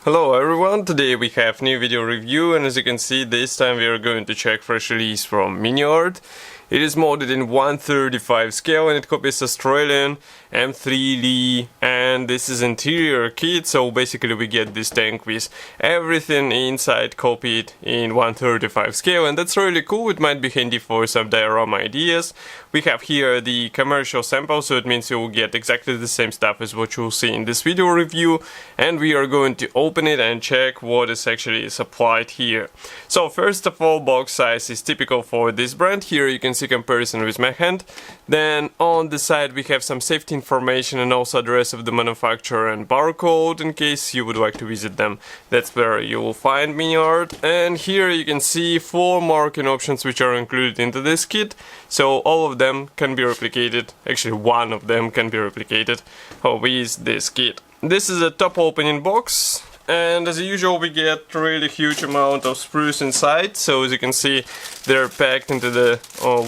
Hello everyone, today we have new video review, and as you can see this time we are going to check fresh release from Miniart. It is molded in 1/35 scale and it copies Australian M3D, and this is interior kit, so basically we get this tank with everything inside copied in 1/35 scale, and that's really cool. It might be handy for some diorama ideas. We have here the commercial sample, so it means you will get exactly the same stuff as what you'll see in this video review, and we are going to open it and check what is actually applied here. So first of all, box size is typical for this brand. Here you can see comparison with my hand. Then on the side we have some safety information and also address of the manufacturer and barcode in case you would like to visit them. That's where you will find Miniart. And here you can see 4 marking options which are included into this kit. So all of them can be replicated, actually one of them can be replicated with this kit. This is a top opening box, and as usual we get really huge amount of sprues inside. So as you can see, they're packed into the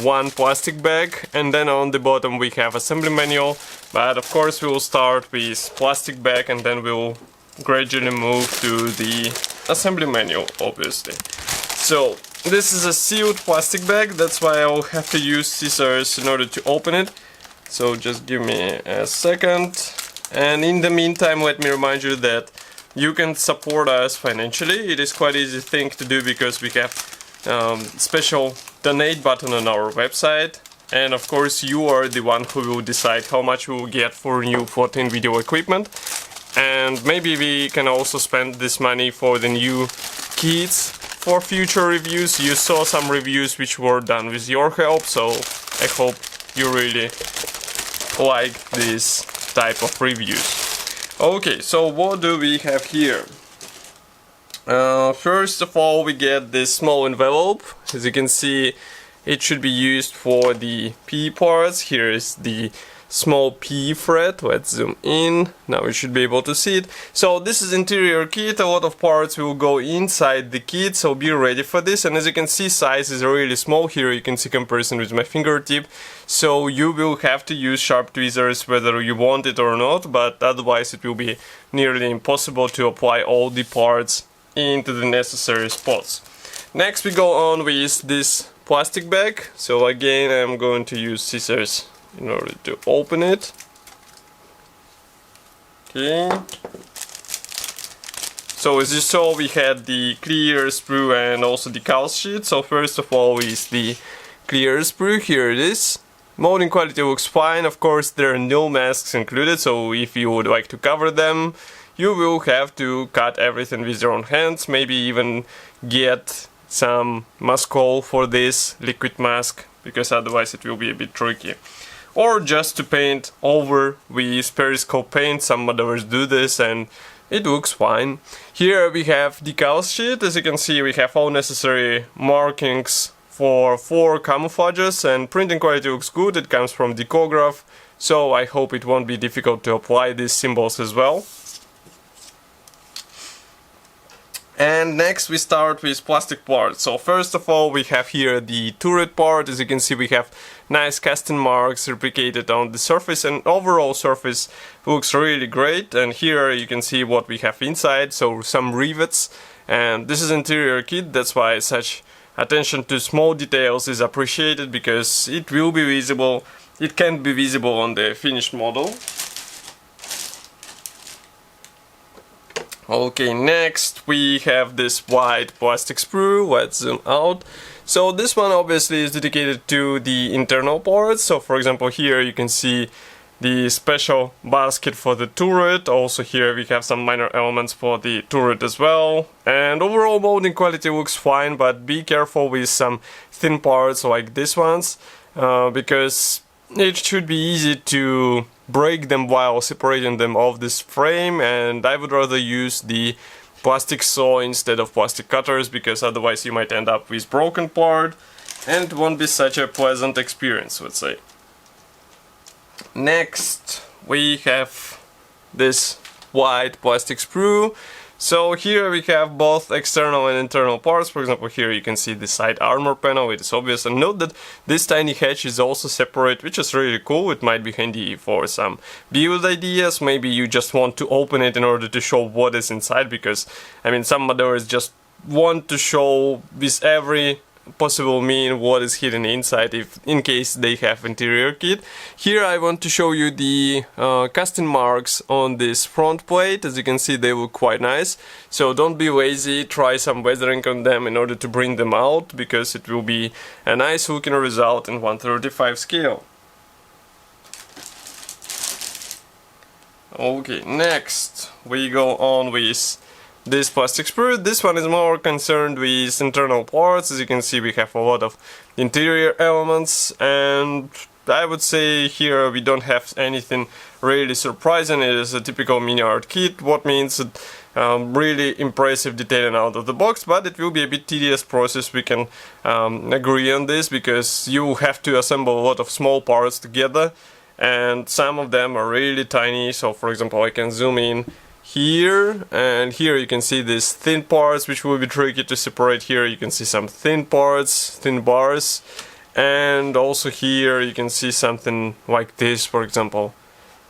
one plastic bag, and then on the bottom we have assembly manual, but of course we will start with plastic bag and then we will gradually move to the assembly manual, obviously. So this is a sealed plastic bag, that's why I'll have to use scissors in order to open it. So just give me a second. And in the meantime, let me remind you that you can support us financially. It is quite easy thing to do because we have special donate button on our website. And of course you are the one who will decide how much we will get for new 14 video equipment. And maybe we can also spend this money for the new kits for future reviews. You saw some reviews which were done with your help, so I hope you really like this type of reviews. Okay, so what do we have here? First of all, we get this small envelope. As you can see, it should be used for the P parts. Here is the small P thread. Let's zoom in. Now you should be able to see it. So this is interior kit. A lot of parts will go inside the kit, so be ready for this. And as you can see, size is really small. Here you can see comparison with my fingertip. So you will have to use sharp tweezers whether you want it or not, but otherwise it will be nearly impossible to apply all the parts into the necessary spots. Next we go on with this plastic bag. So again I'm going to use scissors in order to open it. Okay. So as you saw, we had the clear sprue and also the Decal Sheet. So first of all is the clear sprue. Here it is. Molding quality looks fine. Of course there are no masks included, so if you would like to cover them, you will have to cut everything with your own hands. Maybe even get some mascol for this liquid mask, because otherwise it will be a bit tricky. Or just to paint over with periscope paint. Some modelers do this and it looks fine. Here we have Decal Sheet. As you can see, we have all necessary markings for 4 camouflages, and printing quality looks good. It comes from Decograph, so I hope it won't be difficult to apply these symbols as well. And next we start with plastic parts. So first of all we have here the turret part. As you can see, we have nice casting marks replicated on the surface, and overall surface looks really great. And here you can see what we have inside, so some rivets. And this is interior kit, that's why such attention to small details is appreciated, because it will be visible, it can be visible on the finished model. Okay, next we have this white plastic sprue. Let's zoom out. So this one obviously is dedicated to the internal parts. So for example, here you can see the special basket for the turret. Also here we have some minor elements for the turret as well. And overall molding quality looks fine, but be careful with some thin parts like these ones, because it should be easy to break them while separating them off this frame, and I would rather use the plastic saw instead of plastic cutters, because otherwise you might end up with broken part and it won't be such a pleasant experience, let's say. Next we have this white plastic sprue. So here we have both external and internal parts. For example, here you can see the side armor panel, it is obvious. And note that this tiny hatch is also separate, which is really cool. It might be handy for some build ideas. Maybe you just want to open it in order to show what is inside, because I mean, some modders just want to show with every possible mean what is hidden inside, if in case they have interior kit. Here I want to show you the casting marks on this front plate. As you can see, they look quite nice, so don't be lazy, try some weathering on them in order to bring them out, because it will be a nice looking result in 1/35 scale. Okay, next we go on with this plastic sprue. This one is more concerned with internal parts. As you can see, we have a lot of interior elements, and I would say here we don't have anything really surprising. It is a typical Miniart kit, what means really impressive detailing out of the box, but it will be a bit tedious process. We can agree on this, because you have to assemble a lot of small parts together, and some of them are really tiny. So for example, I can zoom in here, and here you can see these thin parts, which will be tricky to separate. Here you can see some thin parts, thin bars, and also here you can see something like this, for example.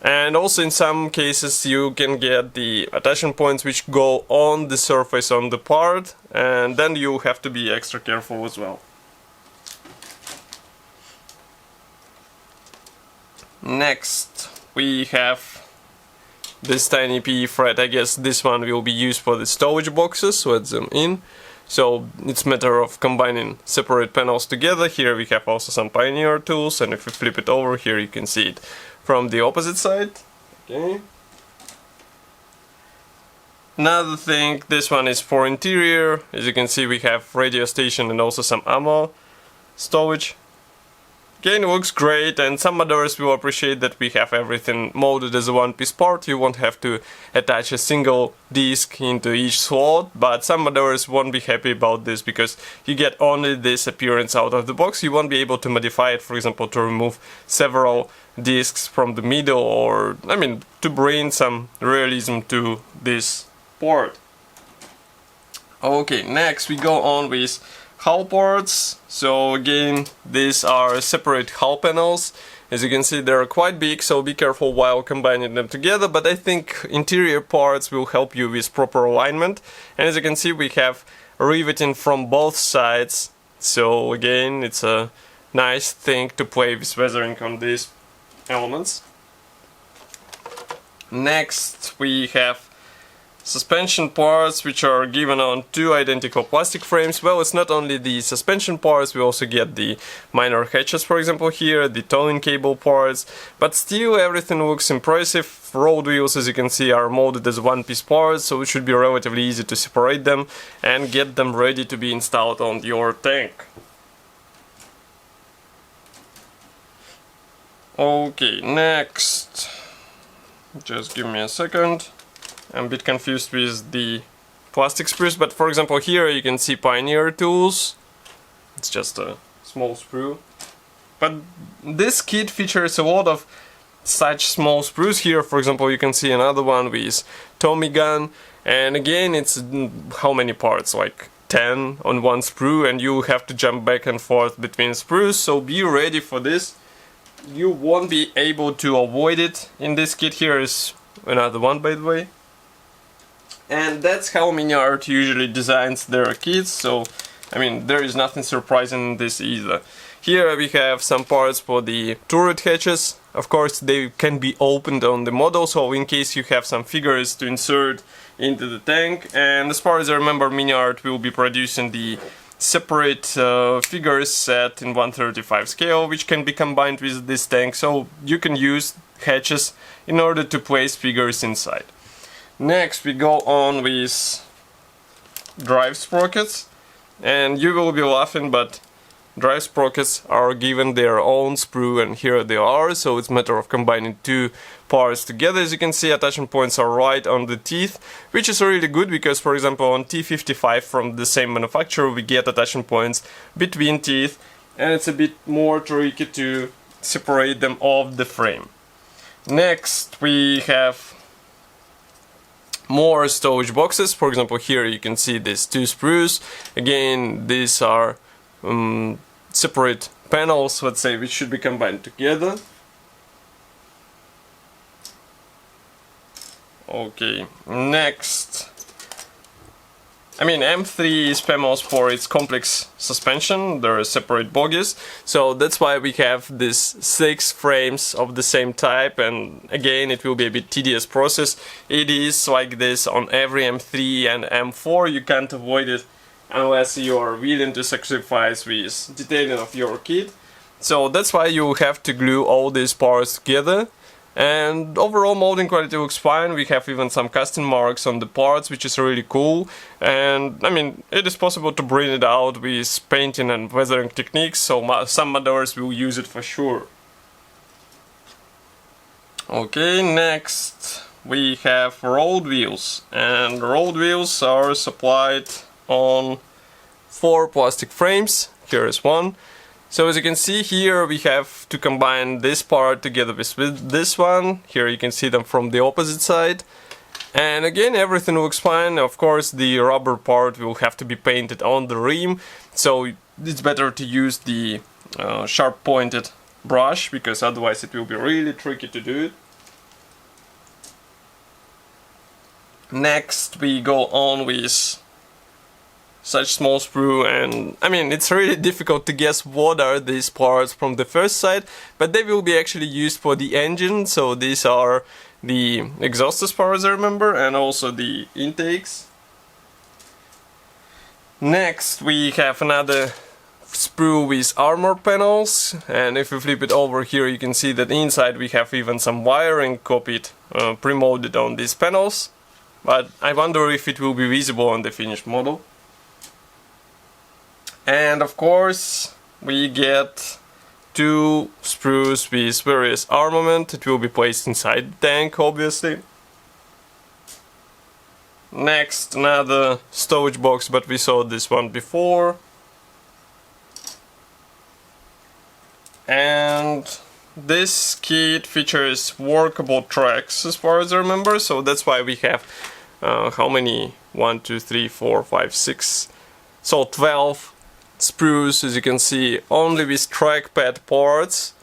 And also in some cases you can get the attachment points which go on the surface on the part, and then you have to be extra careful as well. Next we have this tiny PE thread. I guess this one will be used for the storage boxes. Let's zoom in. So it's a matter of combining separate panels together. Here we have also some Pioneer tools, and if we flip it over, here you can see it from the opposite side. Okay. Another thing, this one is for interior. As you can see, we have radio station and also some ammo storage. Again, it looks great, and some modders will appreciate that we have everything molded as a one-piece part. You won't have to attach a single disc into each slot, but some modders won't be happy about this, because you get only this appearance out of the box. You won't be able to modify it, for example, to remove several discs from the middle, or, I mean, to bring some realism to this part. Okay, next we go on with hull parts. So again, these are separate hull panels. As you can see, they're quite big, so be careful while combining them together, but I think interior parts will help you with proper alignment. And as you can see, we have riveting from both sides, so again, it's a nice thing to play with weathering on these elements. Next we have suspension parts, which are given on two identical plastic frames. Well, it's not only the suspension parts, we also get the minor hatches, for example here, the towing cable parts, but still everything looks impressive. Road wheels, as you can see, are molded as one-piece parts, so it should be relatively easy to separate them and get them ready to be installed on your tank. Okay, next, just give me a second. I'm a bit confused with the plastic sprues, but for example here you can see Pioneer tools. It's just a small sprue. But this kit features a lot of such small sprues. Here, for example, you can see another one with Tommy gun, and again it's how many parts? Like 10 on one sprue, and you have to jump back and forth between sprues, so be ready for this. You won't be able to avoid it in this kit. Here is another one, by the way. And that's how Miniart usually designs their kits, so I mean, there is nothing surprising in this either. Here we have some parts for the turret hatches. Of course, they can be opened on the model, so in case you have some figures to insert into the tank. And as far as I remember, Miniart will be producing the separate figures set in 1/35 scale, which can be combined with this tank, so you can use hatches in order to place figures inside. Next we go on with drive sprockets, and you will be laughing, but drive sprockets are given their own sprue, and here they are, so it's a matter of combining two parts together. As you can see, attachment points are right on the teeth, which is really good, because for example on T55 from the same manufacturer we get attachment points between teeth, and it's a bit more tricky to separate them off the frame. Next we have more storage boxes. For example, here you can see these two sprues. Again, these are separate panels, let's say, which should be combined together. Okay, next, I mean, M3 is famous for its complex suspension. There are separate bogies, so that's why we have these 6 frames of the same type, and again it will be a bit tedious process. It is like this on every M3 and M4. You can't avoid it unless you are willing to sacrifice with detailing of your kit. So that's why you have to glue all these parts together. And overall molding quality looks fine. We have even some casting marks on the parts, which is really cool. And I mean, it is possible to bring it out with painting and weathering techniques, so some modders will use it for sure. Okay, next we have rolled wheels, and rolled wheels are supplied on 4 plastic frames. Here is one. So as you can see here, we have to combine this part together with this one. Here you can see them from the opposite side. And again, everything looks fine. Of course, the rubber part will have to be painted on the rim, so it's better to use the sharp pointed brush, because otherwise it will be really tricky to do it. Next we go on with such small sprue, and I mean, it's really difficult to guess what are these parts from the first side, but they will be actually used for the engine. So these are the exhaust, as far as I remember, and also the intakes. Next we have another sprue with armor panels, and if you flip it over here you can see that inside we have even some wiring copied, pre-molded on these panels, but I wonder if it will be visible on the finished model. And of course we get 2 sprues with various armament. It will be placed inside the tank, obviously. Next, another stowage box, but we saw this one before. And this kit features workable tracks, as far as I remember, so that's why we have how many? 1, 2, 3, 4, 5, 6, so 12 sprues, as you can see, only with trackpad parts.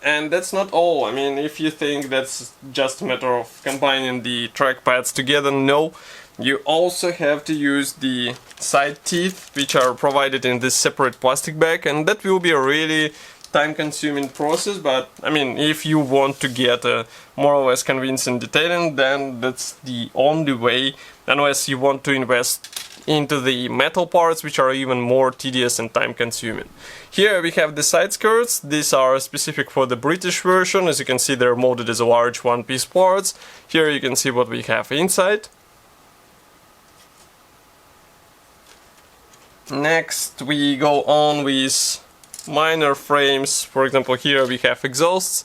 And that's not all. I mean, if you think that's just a matter of combining the trackpads together, no. You also have to use the side teeth, which are provided in this separate plastic bag, and that will be a really time-consuming process, but I mean, if you want to get a more or less convincing detailing, then that's the only way, unless you want to invest into the metal parts, which are even more tedious and time-consuming. Here we have the side skirts. These are specific for the British version. As you can see, they're molded as a large one-piece parts. Here you can see what we have inside. Next we go on with minor frames. For example, here we have exhausts,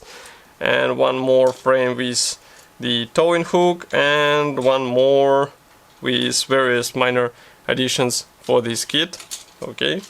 and one more frame with the towing hook, and one more with various minor additions for this kit. Okay.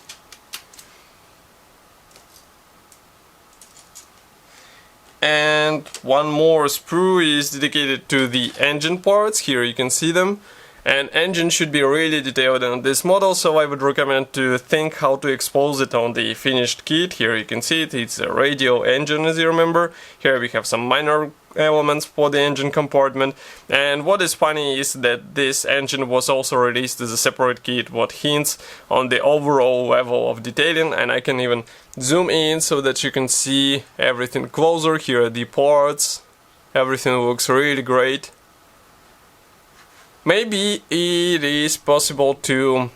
And one more sprue is dedicated to the engine parts. Here you can see them. And engine should be really detailed on this model, so I would recommend to think how to expose it on the finished kit. Here you can see it, it's a radial engine, as you remember. Here we have some minor elements for the engine compartment. And what is funny is that this engine was also released as a separate kit, what hints on the overall level of detailing. And I can even zoom in so that you can see everything closer. Here are the parts, everything looks really great. Maybe it is possible to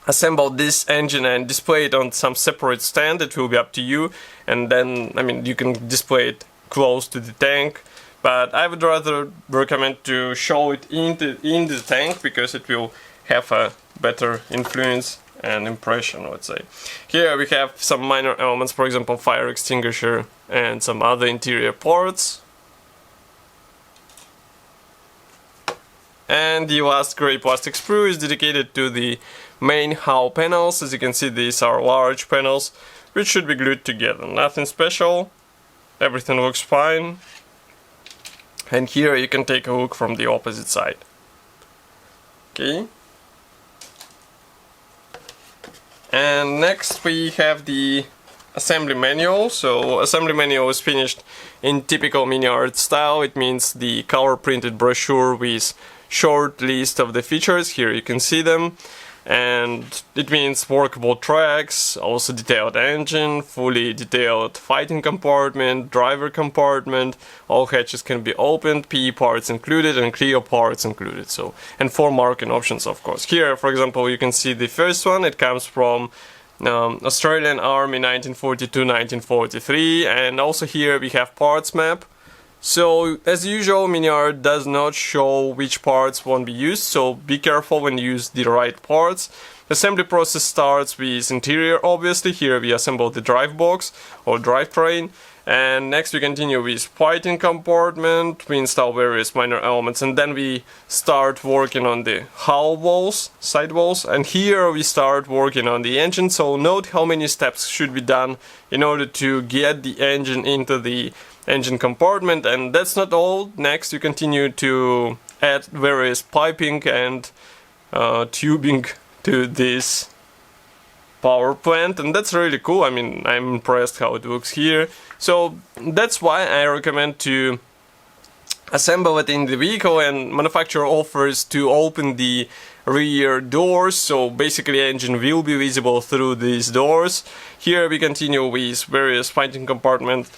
assemble this engine and display it on some separate stand. It will be up to you, and then, I mean, you can display it close to the tank, but I would rather recommend to show it in the tank, because it will have a better influence and impression, let's say. Here we have some minor elements, for example, fire extinguisher and some other interior parts. And the last grey plastic sprue is dedicated to the main hull panels. As you can see, these are large panels which should be glued together. Nothing special, everything looks fine. And here you can take a look from the opposite side. Okay. And next we have the assembly manual. So assembly manual is finished in typical Miniart style. It means the color printed brochure with short list of the features. Here you can see them. And it means workable tracks, also detailed engine, fully detailed fighting compartment, driver compartment, all hatches can be opened, PE parts included and clear parts included, so, and 4 marking options of course. Here for example you can see the first one, it comes from Australian Army 1942-1943, and also here we have parts map. So, as usual, Miniart does not show which parts won't be used, so be careful when you use the right parts. Assembly process starts with interior, obviously. Here we assemble the drive box or drivetrain, and next we continue with fighting compartment. We install various minor elements, and then we start working on the hull walls, side walls, and here we start working on the engine. So note how many steps should be done in order to get the engine into the engine compartment, and that's not all. Next you continue to add various piping and tubing to this power plant, and that's really cool. I mean, I'm impressed how it looks here. So that's why I recommend to assemble it in the vehicle, and manufacturer offers to open the rear doors, so basically engine will be visible through these doors. Here we continue with various fighting compartment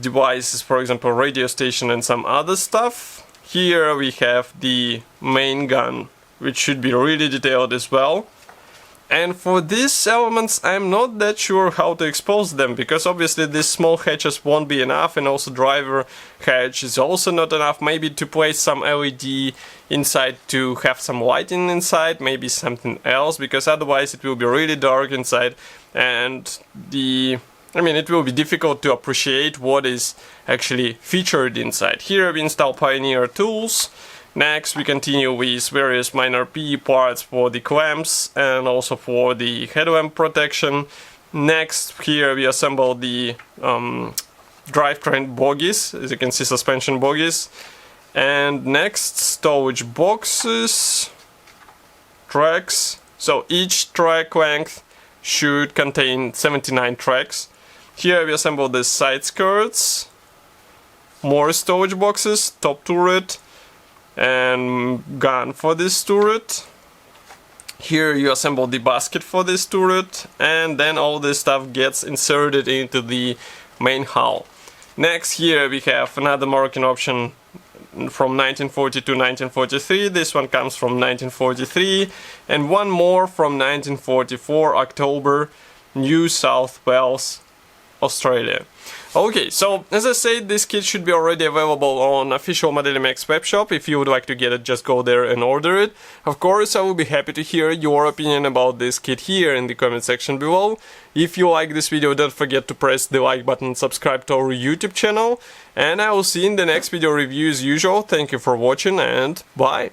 devices, for example radio station and some other stuff. Here we have the main gun, which should be really detailed as well. And for these elements I'm not that sure how to expose them, because obviously these small hatches won't be enough, and also driver hatch is also not enough. Maybe to place some LED inside to have some lighting inside, maybe something else, because otherwise it will be really dark inside, and it will be difficult to appreciate what is actually featured inside. Here we install Pioneer tools. Next we continue with various minor PE parts for the clamps and also for the headlamp protection. Next here we assemble the drivetrain bogies, as you can see, suspension bogies. And next, stowage boxes, tracks. So each track length should contain 79 tracks. Here we assemble the side skirts, more storage boxes, top turret, and gun for this turret. Here you assemble the basket for this turret, and then all this stuff gets inserted into the main hull. Next, here we have another marking option from 1942-1943. This one comes from 1943, and one more from 1944, October, New South Wales, Australia. Okay, so as I said, this kit should be already available on official ModeliMax webshop. If you would like to get it, just go there and order it. Of course, I will be happy to hear your opinion about this kit here in the comment section below. If you like this video, don't forget to press the like button and subscribe to our YouTube channel. And I will see you in the next video review as usual. Thank you for watching, and bye!